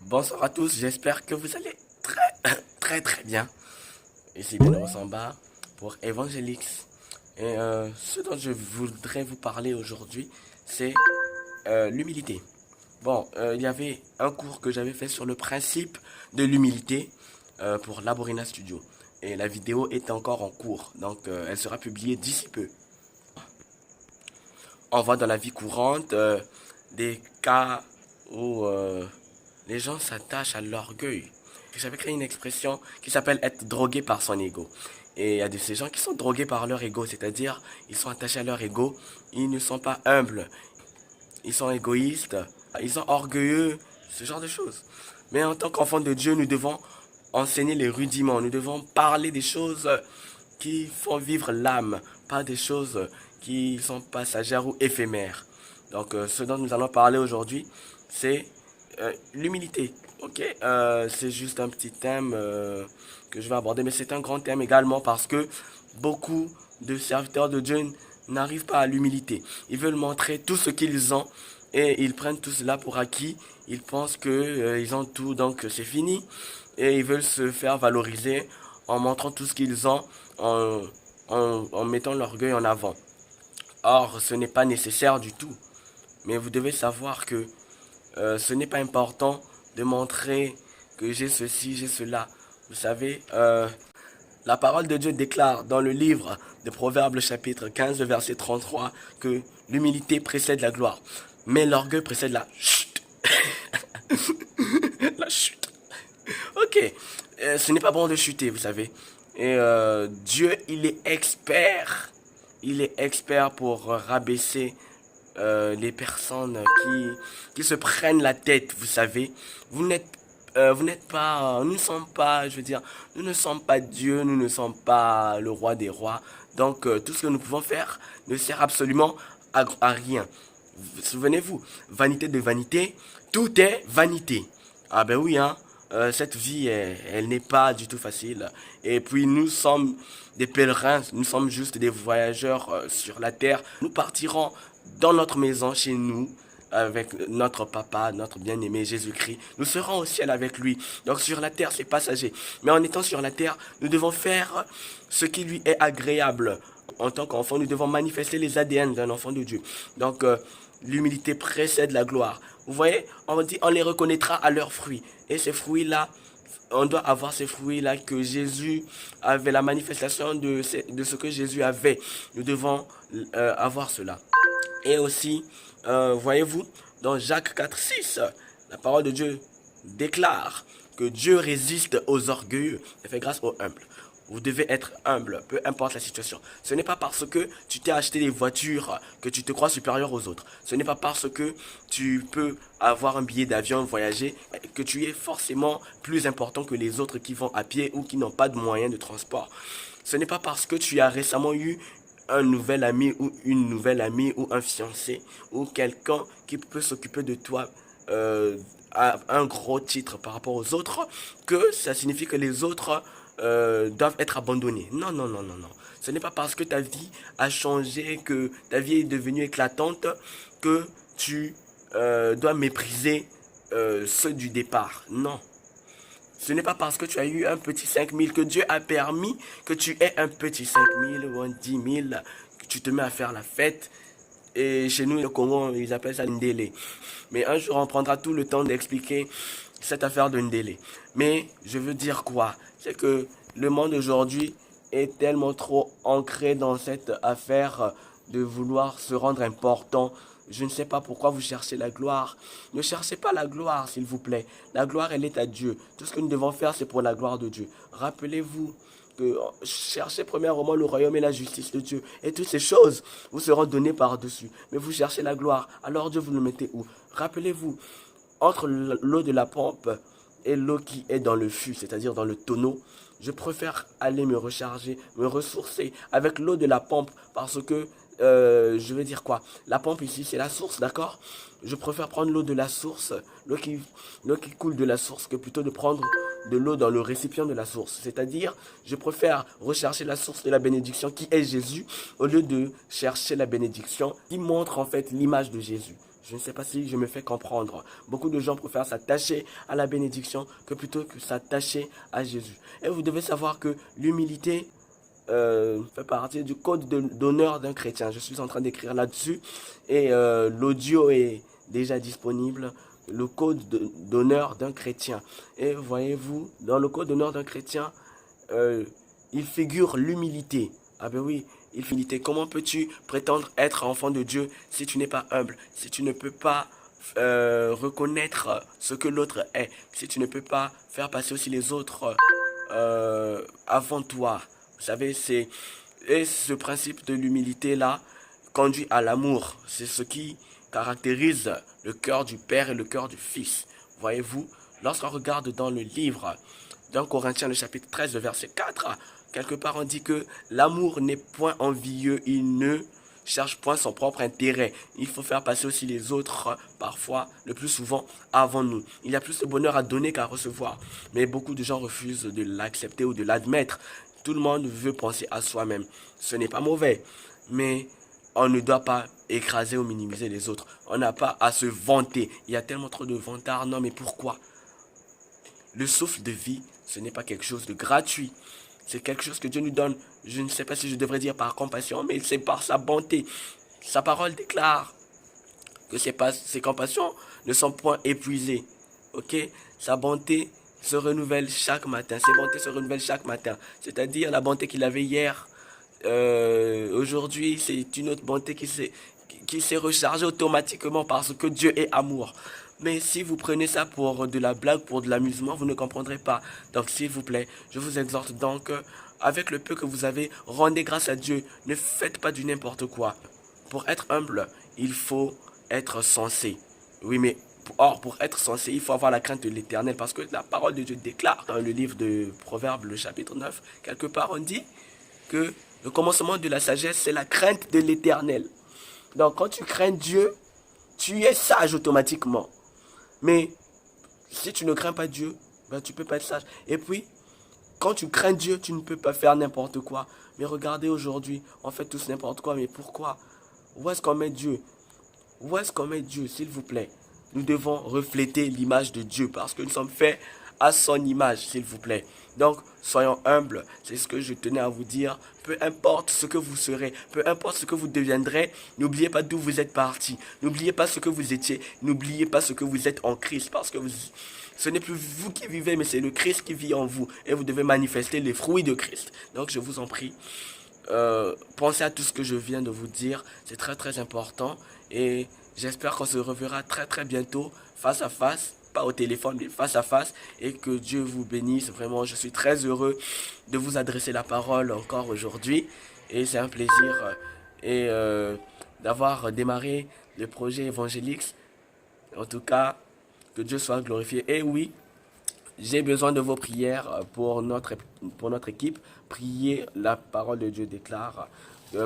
Bonsoir à tous, j'espère que vous allez très bien. Ici Benoît Samba pour Evangelix. Et ce dont je voudrais vous parler aujourd'hui, c'est l'humilité. Bon, il y avait un cours que j'avais fait sur le principe de l'humilité pour Laborina Studio. Et la vidéo est encore en cours, donc elle sera publiée d'ici peu. On voit dans la vie courante des cas où les gens s'attachent à l'orgueil. J'avais créé une expression qui s'appelle être drogué par son ego. Et il y a de ces gens qui sont drogués par leur ego, c'est-à-dire ils sont attachés à leur ego, ils ne sont pas humbles, ils sont égoïstes, ils sont orgueilleux, ce genre de choses. Mais en tant qu'enfants de Dieu, nous devons enseigner les rudiments, nous devons parler des choses qui font vivre l'âme, pas des choses qui sont passagères ou éphémères. Donc ce dont nous allons parler aujourd'hui, c'est l'humilité. Ok, c'est juste un petit thème que je vais aborder, mais c'est un grand thème également parce que beaucoup de serviteurs de Dieu n'arrivent pas à l'humilité. Ils veulent montrer tout ce qu'ils ont et ils prennent tout cela pour acquis. Ils pensent que ils ont tout, donc c'est fini. Et ils veulent se faire valoriser en montrant tout ce qu'ils ont, en mettant l'orgueil en avant. Or, ce n'est pas nécessaire du tout. Mais vous devez savoir que ce n'est pas important de montrer que j'ai ceci, j'ai cela. Vous savez, la parole de Dieu déclare dans le livre de Proverbes chapitre 15, verset 33, que l'humilité précède la gloire. Mais l'orgueil précède la chute. La chute. Ok, ce n'est pas bon de chuter, vous savez. Et Dieu, il est expert. Il est expert pour rabaisser les personnes qui se prennent la tête, vous savez. Vous n'êtes pas, nous ne sommes pas, je veux dire, nous ne sommes pas Dieu, nous ne sommes pas le roi des rois. Donc tout ce que nous pouvons faire ne sert absolument à rien. Souvenez-vous, vanité de vanité, tout est vanité. Ah ben oui, hein. Cette vie, elle n'est pas du tout facile. Et puis nous sommes des pèlerins, nous sommes juste des voyageurs sur la terre. Nous partirons dans notre maison, chez nous, avec notre papa, notre bien-aimé Jésus-Christ. Nous serons au ciel avec lui. Donc sur la terre, c'est passager. Mais en étant sur la terre, nous devons faire ce qui lui est agréable. En tant qu'enfant, nous devons manifester les ADN d'un enfant de Dieu. Donc l'humilité précède la gloire. Vous voyez, on dit on les reconnaîtra à leurs fruits. Et ces fruits-là, on doit avoir ces fruits-là que Jésus avait, la manifestation de ce que Jésus avait. Nous devons avoir cela. Et aussi, voyez-vous, dans Jacques 4,6, la parole de Dieu déclare que Dieu résiste aux orgueilleux et fait grâce aux humbles. Vous devez être humble, peu importe la situation. Ce n'est pas parce que tu t'es acheté des voitures que tu te crois supérieur aux autres. Ce n'est pas parce que tu peux avoir un billet d'avion, voyager, que tu es forcément plus important que les autres qui vont à pied ou qui n'ont pas de moyens de transport. Ce n'est pas parce que tu as récemment eu un nouvel ami ou une nouvelle amie ou un fiancé ou quelqu'un qui peut s'occuper de toi à un gros titre par rapport aux autres que ça signifie que les autres doivent être abandonnés. Non, non, non, non, non. Ce n'est pas parce que ta vie a changé, que ta vie est devenue éclatante que tu dois mépriser ceux du départ. Non. Ce n'est pas parce que tu as eu un petit 5 000 que Dieu a permis que tu aies un petit 5 000 ou un 10 000, que tu te mets à faire la fête. Et chez nous, au Congo, ils appellent ça Ndélé. Mais un jour, on prendra tout le temps d'expliquer cette affaire de Ndélé. Mais je veux dire quoi? C'est que le monde aujourd'hui est tellement trop ancré dans cette affaire de vouloir se rendre important. Je ne sais pas pourquoi vous cherchez la gloire. Ne cherchez pas la gloire, s'il vous plaît. La gloire, elle est à Dieu. Tout ce que nous devons faire, c'est pour la gloire de Dieu. Rappelez-vous que cherchez premièrement le royaume et la justice de Dieu. Et toutes ces choses vous seront données par-dessus. Mais vous cherchez la gloire. Alors Dieu, vous le mettez où? Rappelez-vous, entre l'eau de la pompe et l'eau qui est dans le fût, c'est-à-dire dans le tonneau, je préfère aller me recharger, me ressourcer avec l'eau de la pompe parce que je veux dire quoi? La pompe ici, c'est la source, d'accord? Je préfère prendre l'eau de la source, l'eau qui coule de la source, que plutôt de prendre de l'eau dans le récipient de la source. C'est-à-dire, je préfère rechercher la source de la bénédiction qui est Jésus, au lieu de chercher la bénédiction qui montre en fait l'image de Jésus. Je ne sais pas si je me fais comprendre. Beaucoup de gens préfèrent s'attacher à la bénédiction que plutôt que s'attacher à Jésus. Et vous devez savoir que l'humilité fait partie du code d'honneur d'un chrétien. Je suis en train d'écrire là-dessus et l'audio est déjà disponible. Le code d'honneur d'un chrétien. Et voyez-vous, dans le code d'honneur d'un chrétien, il figure l'humilité. Ah ben oui, l'humilité. Comment peux-tu prétendre être enfant de Dieu si tu n'es pas humble, si tu ne peux pas reconnaître ce que l'autre est, si tu ne peux pas faire passer aussi les autres avant toi. Vous savez, et ce principe de l'humilité-là conduit à l'amour. C'est ce qui caractérise le cœur du Père et le cœur du Fils. Voyez-vous, lorsqu'on regarde dans le livre d'un Corinthiens, le chapitre 13, le verset 4, quelque part on dit que l'amour n'est point envieux, il ne cherche point son propre intérêt. Il faut faire passer aussi les autres, parfois, le plus souvent, avant nous. Il y a plus de bonheur à donner qu'à recevoir. Mais beaucoup de gens refusent de l'accepter ou de l'admettre. Tout le monde veut penser à soi-même. Ce n'est pas mauvais, mais on ne doit pas écraser ou minimiser les autres. On n'a pas à se vanter. Il y a tellement trop de vantards. Non, mais pourquoi? Le souffle de vie, ce n'est pas quelque chose de gratuit. C'est quelque chose que Dieu nous donne. Je ne sais pas si je devrais dire par compassion, mais c'est par sa bonté. Sa parole déclare que ses compassions ne sont point épuisées. Ok? Sa bonté se renouvelle chaque matin. Ses bontés se renouvellent chaque matin. C'est-à-dire la bonté qu'il avait hier. Aujourd'hui, c'est une autre bonté qui s'est rechargée automatiquement parce que Dieu est amour. Mais si vous prenez ça pour de la blague, pour de l'amusement, vous ne comprendrez pas. Donc s'il vous plaît, je vous exhorte donc, avec le peu que vous avez, rendez grâce à Dieu. Ne faites pas du n'importe quoi. Pour être humble, il faut être sensé. Oui, mais pour être sensé, il faut avoir la crainte de l'Éternel. Parce que la parole de Dieu déclare dans le livre de Proverbes, le chapitre 9, quelque part on dit que le commencement de la sagesse, c'est la crainte de l'Éternel. Donc quand tu crains Dieu, tu es sage automatiquement. Mais si tu ne crains pas Dieu, ben, tu ne peux pas être sage. Et puis, quand tu crains Dieu, tu ne peux pas faire n'importe quoi. Mais regardez aujourd'hui, on fait tous n'importe quoi. Mais pourquoi? Où est-ce qu'on met Dieu? Où est-ce qu'on met Dieu, s'il vous plaît? Nous devons refléter l'image de Dieu parce que nous sommes faits à son image, s'il vous plaît. Donc, soyons humbles, c'est ce que je tenais à vous dire. Peu importe ce que vous serez, peu importe ce que vous deviendrez, n'oubliez pas d'où vous êtes parti. N'oubliez pas ce que vous étiez, n'oubliez pas ce que vous êtes en Christ. Parce que ce n'est plus vous qui vivez, mais c'est le Christ qui vit en vous. Et vous devez manifester les fruits de Christ. Donc, je vous en prie, pensez à tout ce que je viens de vous dire. C'est très très important. Et j'espère qu'on se reverra très très bientôt, face à face. Pas au téléphone, mais face à face. Et que Dieu vous bénisse. Vraiment, je suis très heureux de vous adresser la parole encore aujourd'hui. Et c'est un plaisir d'avoir démarré le projet évangélique. En tout cas, que Dieu soit glorifié. Et oui, j'ai besoin de vos prières pour notre équipe. Priez, la parole de Dieu déclare.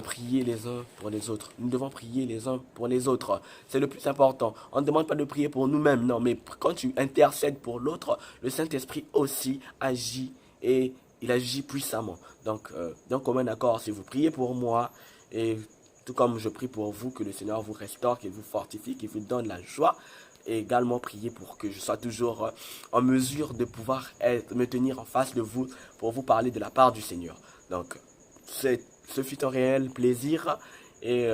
Prier les uns pour les autres. Nous devons prier les uns pour les autres. C'est le plus important. On ne demande pas de prier pour nous-mêmes, non, mais quand tu intercèdes pour l'autre, le Saint-Esprit aussi agit et il agit puissamment. Donc, d'un commun accord, si vous priez pour moi et tout comme je prie pour vous, que le Seigneur vous restaure, qu'il vous fortifie, qu'il vous donne la joie, et également prier pour que je sois toujours en mesure de pouvoir me tenir en face de vous pour vous parler de la part du Seigneur. Donc, ce fut un réel plaisir et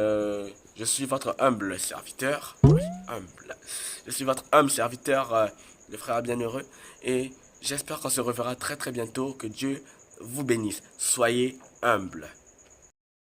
je suis votre humble serviteur. Oui, humble. Je suis votre humble serviteur, le frère bienheureux. Et j'espère qu'on se reverra très très bientôt. Que Dieu vous bénisse. Soyez humble.